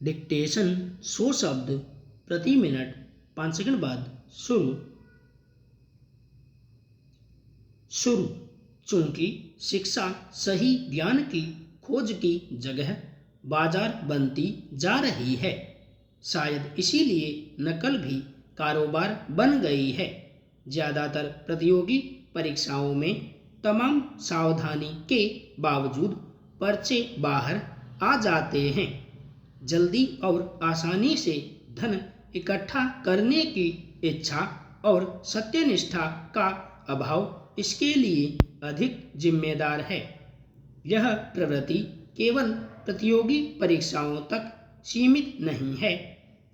Dictation 100 शब्द प्रति minute 5 second बाद शुरू। शुरू। चूंकि शिक्षा सही ज्ञान की खोज की जगह बाजार बनती जा रही है, शायद इसीलिए नकल भी कारोबार बन गई है। ज़्यादातर प्रतियोगी परीक्षाओं में तमाम सावधानी के बावजूद पर्चे बाहर आ जाते हैं। जल्दी और आसानी से धन इकट्ठा करने की इच्छा और सत्यनिष्ठा का अभाव इसके लिए अधिक जिम्मेदार है। यह प्रवृत्ति केवल प्रतियोगी परीक्षाओं तक सीमित नहीं है।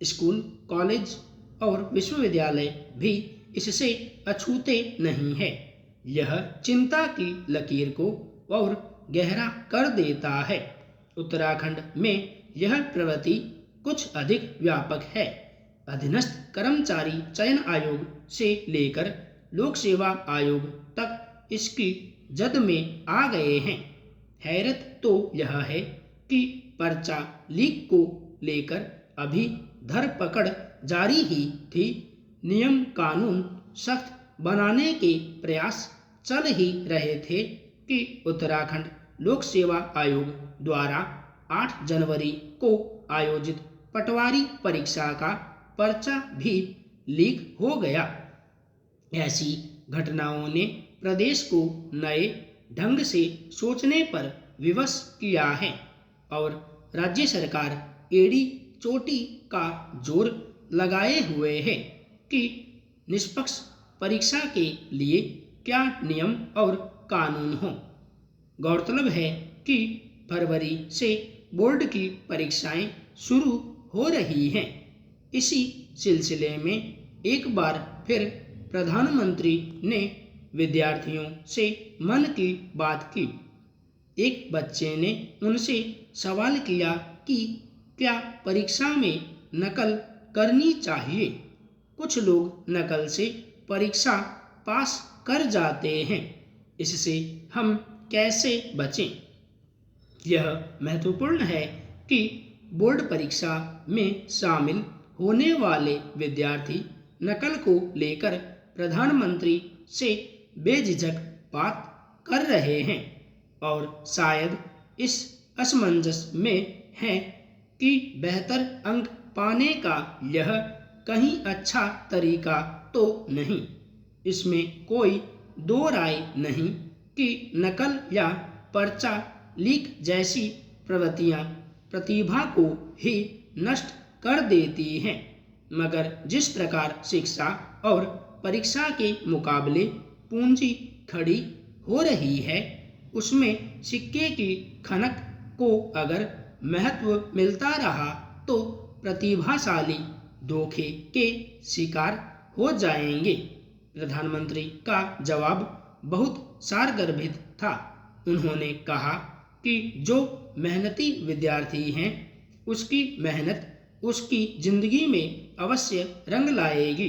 स्कूल, कॉलेज और विश्वविद्यालय भी इससे अछूते नहीं है। यह चिंता की लकीर को और गहरा कर देता है। उत्तराखंड में यह प्रवृत्ति कुछ अधिक व्यापक है। अधीनस्थ कर्मचारी चयन आयोग से लेकर लोक सेवा आयोग तक इसकी जद में आ गए हैं। हैरत तो यह है कि पर्चा लीक को लेकर अभी धरपकड़ जारी ही थी। नियम कानून सख्त बनाने के प्रयास चल ही रहे थे कि उत्तराखंड लोक सेवा आयोग द्वारा 8 जनवरी को आयोजित पटवारी परीक्षा का पर्चा भी लीक हो गया। ऐसी घटनाओं ने प्रदेश को नए ढंग से सोचने पर विवश किया है और राज्य सरकार एड़ी चोटी का जोर लगाए हुए है कि निष्पक्ष परीक्षा के लिए क्या नियम और कानून हो। गौरतलब है कि फरवरी से बोर्ड की परीक्षाएं शुरू हो रही हैं। इसी सिलसिले में एक बार फिर प्रधानमंत्री ने विद्यार्थियों से मन की बात की। एक बच्चे ने उनसे सवाल किया कि क्या परीक्षा में नकल करनी चाहिए। कुछ लोग नकल से परीक्षा पास कर जाते हैं, इससे हम कैसे बचें? यह महत्वपूर्ण है कि बोर्ड परीक्षा में शामिल होने वाले विद्यार्थी नकल को लेकर प्रधानमंत्री से बेझिझक बात कर रहे हैं और शायद इस असमंजस में हैं कि बेहतर अंक पाने का यह कहीं अच्छा तरीका तो नहीं। इसमें कोई दो राय नहीं कि नकल या पर्चा लीक जैसी प्रवृत्तियां प्रतिभा को ही नष्ट कर देती हैं, मगर जिस प्रकार शिक्षा और परीक्षा के मुकाबले पूंजी खड़ी हो रही है, उसमें सिक्के की खनक को अगर महत्व मिलता रहा तो प्रतिभाशाली धोखे के शिकार हो जाएंगे। प्रधानमंत्री का जवाब बहुत सारगर्भित था। उन्होंने कहा कि जो मेहनती विद्यार्थी हैं, उसकी मेहनत उसकी जिंदगी में अवश्य रंग लाएगी।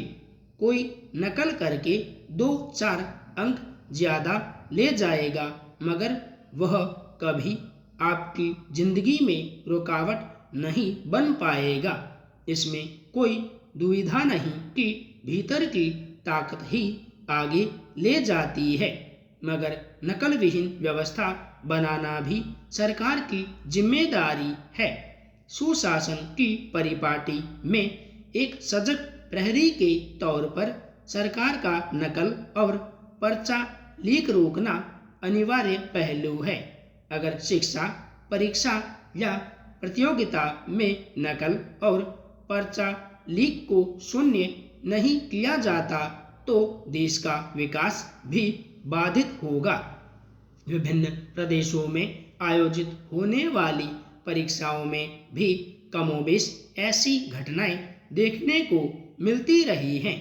कोई नकल करके 2-4 अंक ज़्यादा ले जाएगा, मगर वह कभी आपकी जिंदगी में रुकावट नहीं बन पाएगा। इसमें कोई दुविधा नहीं कि भीतर की ताकत ही आगे ले जाती है, मगर नकल विहीन व्यवस्था बनाना भी सरकार की जिम्मेदारी है। सुशासन की परिपाटी में एक सजग प्रहरी के तौर पर सरकार का नकल और पर्चा लीक रोकना अनिवार्य पहलू है। अगर शिक्षा, परीक्षा या प्रतियोगिता में नकल और पर्चा लीक को शून्य नहीं किया जाता तो देश का विकास भी बाधित होगा। विभिन्न प्रदेशों में आयोजित होने वाली परीक्षाओं में भी कमोबेश ऐसी घटनाएं देखने को मिलती रही हैं।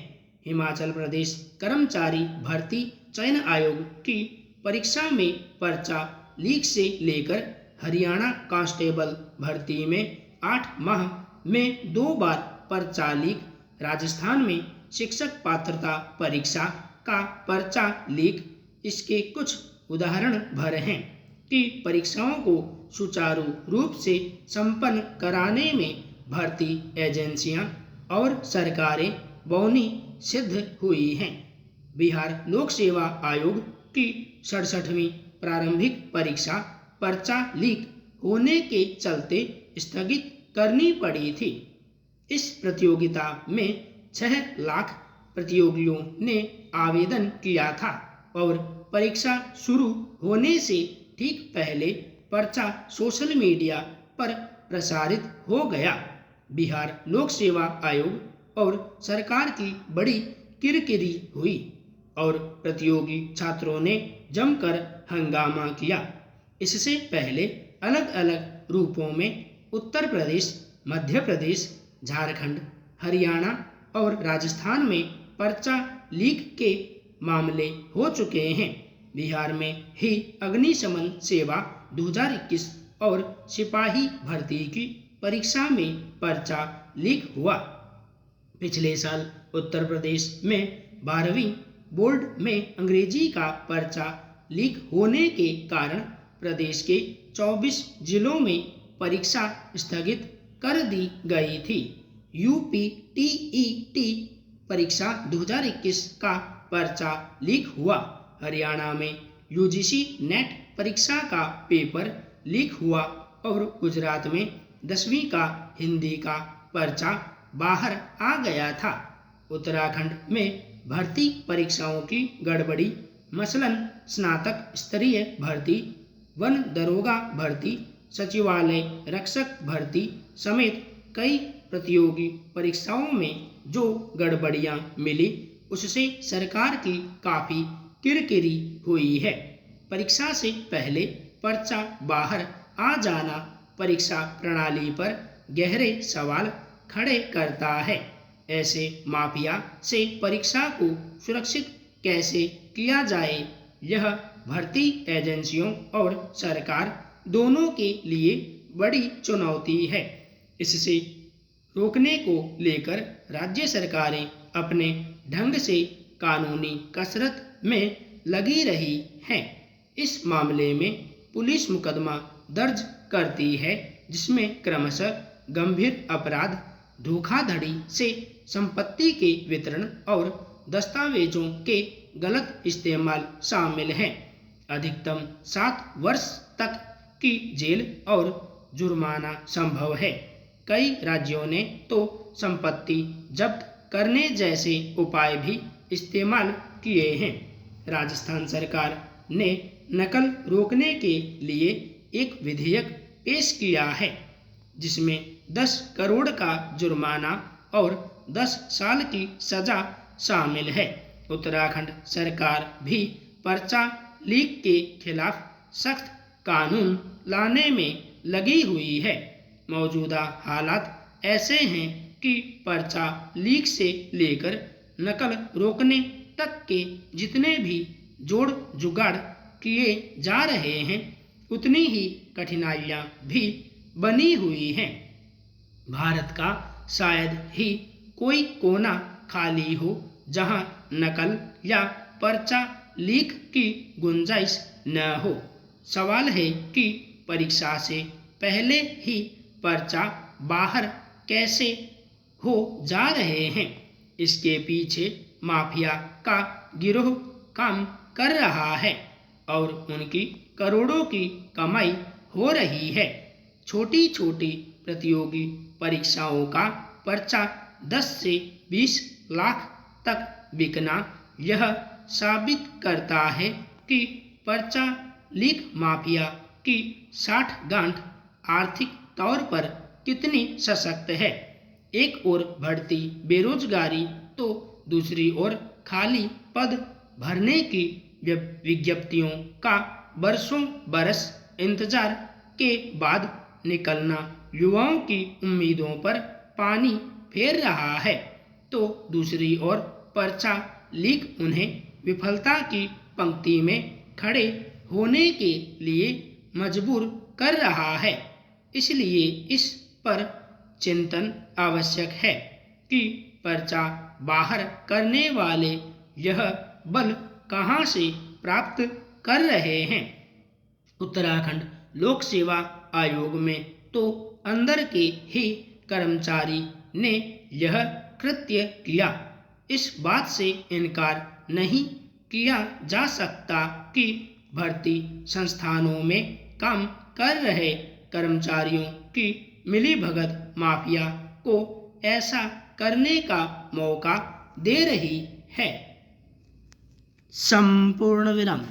हिमाचल प्रदेश कर्मचारी भर्ती चयन आयोग की परीक्षा में पर्चा लीक से लेकर हरियाणा कांस्टेबल भर्ती में 8 माह में 2 बार पर्चा लीक, राजस्थान में शिक्षक पात्रता परीक्षा का पर्चा लीक, इसके कुछ उदाहरण भर हैं कि परीक्षाओं को सुचारू रूप से संपन्न कराने में भर्ती एजेंसियां और सरकारें बौनी सिद्ध हुई हैं। बिहार लोक सेवा आयोग की 67वीं प्रारंभिक परीक्षा पर्चा लीक होने के चलते स्थगित करनी पड़ी थी। इस प्रतियोगिता में 6 लाख प्रतियोगियों ने आवेदन किया था और परीक्षा शुरू होने से ठीक पहले पर्चा सोशल मीडिया पर प्रसारित हो गया। बिहार लोक सेवा आयोग और सरकार की बड़ी किरकिरी हुई और प्रतियोगी छात्रों ने जमकर हंगामा किया। इससे पहले अलग अलग रूपों में उत्तर प्रदेश, मध्य प्रदेश, झारखंड, हरियाणा और राजस्थान में पर्चा लीक के मामले हो चुके हैं। बिहार में ही अग्निशमन सेवा 2021 और सिपाही भर्ती की परीक्षा में पर्चा लीक हुआ। पिछले साल उत्तर प्रदेश में 12वीं बोर्ड में अंग्रेजी का पर्चा लीक होने के कारण प्रदेश के 24 जिलों में परीक्षा स्थगित कर दी गई थी। यूपीटीईटी परीक्षा 2021 का पर्चा लीक हुआ। हरियाणा में यूजीसी नेट परीक्षा का पेपर लीक हुआ और गुजरात में 10वीं का हिंदी का पर्चा बाहर आ गया था। उत्तराखंड में भर्ती परीक्षाओं की गड़बड़ी, मसलन स्नातक स्तरीय भर्ती, वन दरोगा भर्ती, सचिवालय रक्षक भर्ती समेत कई प्रतियोगी परीक्षाओं में जो गड़बड़ियां मिली उससे सरकार की काफ़ी किरकिरी हुई है। परीक्षा से पहले पर्चा बाहर आ जाना परीक्षा प्रणाली पर गहरे सवाल खड़े करता है। ऐसे माफिया से परीक्षा को सुरक्षित कैसे किया जाए, यह भर्ती एजेंसियों और सरकार दोनों के लिए बड़ी चुनौती है। इससे रोकने को लेकर राज्य सरकारें अपने ढंग से कानूनी कसरत में लगी रही हैं। इस मामले में पुलिस मुकदमा दर्ज करती है, जिसमें क्रमशः गंभीर अपराध, धोखाधड़ी से संपत्ति के वितरण और दस्तावेजों के गलत इस्तेमाल शामिल हैं। अधिकतम 7 वर्ष तक की जेल और जुर्माना संभव है। कई राज्यों ने तो संपत्ति जब्त करने जैसे उपाय भी इस्तेमाल किए हैं। राजस्थान सरकार ने नकल रोकने के लिए एक विधेयक पेश किया है, जिसमें 10 करोड़ का जुर्माना और 10 साल की सजा शामिल है। उत्तराखंड सरकार भी पर्चा लीक के खिलाफ सख्त कानून लाने में लगी हुई है। मौजूदा हालात ऐसे हैं कि पर्चा लीक से लेकर नकल रोकने तक के जितने भी जोड़ जुगाड़ किए जा रहे हैं, उतनी ही कठिनाइयां भी बनी हुई हैं। भारत का शायद ही कोई कोना खाली हो जहां नकल या पर्चा लीक की गुंजाइश न हो। सवाल है कि परीक्षा से पहले ही पर्चा बाहर कैसे हो जा रहे हैं। इसके पीछे माफिया का गिरोह काम कर रहा है और उनकी करोड़ों की कमाई हो रही है। छोटी छोटी प्रतियोगी परीक्षाओं का पर्चा 10 से 20 लाख तक बिकना यह साबित करता है कि पर्चा लीक माफिया की साठगांठ आर्थिक तौर पर कितनी सशक्त है। एक ओर बढ़ती बेरोजगारी तो दूसरी ओर खाली पद भरने की विज्ञप्तियों का बरसों बरस इंतजार के बाद निकलना युवाओं की उम्मीदों पर पानी फेर रहा है, तो दूसरी ओर पर्चा लीक उन्हें विफलता की पंक्ति में खड़े होने के लिए मजबूर कर रहा है। इसलिए इस पर चिंतन आवश्यक है कि पर्चा बाहर करने वाले यह बल कहां से प्राप्त कर रहे हैं। उत्तराखंड लोक सेवा आयोग में तो अंदर के ही कर्मचारी ने यह कृत्य किया। इस बात से इनकार नहीं किया जा सकता कि भर्ती संस्थानों में काम कर रहे कर्मचारियों की मिलीभगत माफिया को ऐसा करने का मौका दे रही है। संपूर्ण विराम।